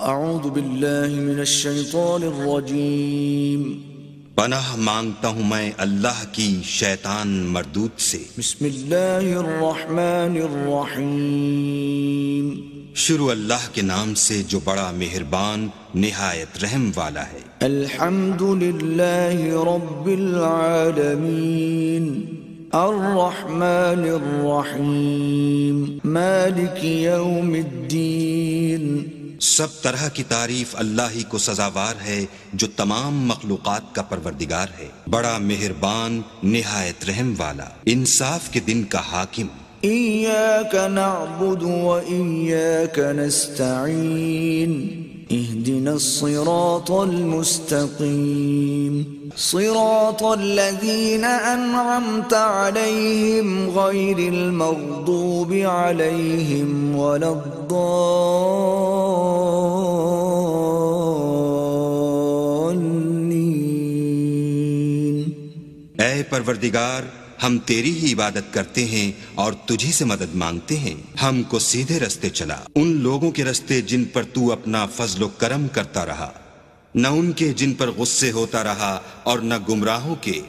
اعوذ باللہ من الشیطان الرجیم پناہ مانگتا ہوں میں اللہ کی شیطان مردود سے۔ بسم اللہ الرحمن الرحیم شروع اللہ کے نام سے جو بڑا مہربان نہایت رحم والا ہے۔ الحمد للہ رب العالمین الرحمن الرحیم مالک یوم الدین۔ سب طرح کی تعریف اللہ ہی کو سزاوار ہے جو تمام مخلوقات کا پروردگار ہے، بڑا مہربان نہایت رحم والا، انصاف کے دن کا حاکم۔ ایاک نعبد و ایاک نستعین اہدنا الصراط المستقیم صراط الذین انعمت علیہم غیر المغضوب علیہم ولا الضالین۔ اے پروردگار، ہم تیری ہی عبادت کرتے ہیں اور تجھی سے مدد مانگتے ہیں، ہم کو سیدھے رستے چلا، ان لوگوں کے رستے جن پر تو اپنا فضل و کرم کرتا رہا، نہ ان کے جن پر غصے ہوتا رہا، اور نہ گمراہوں کے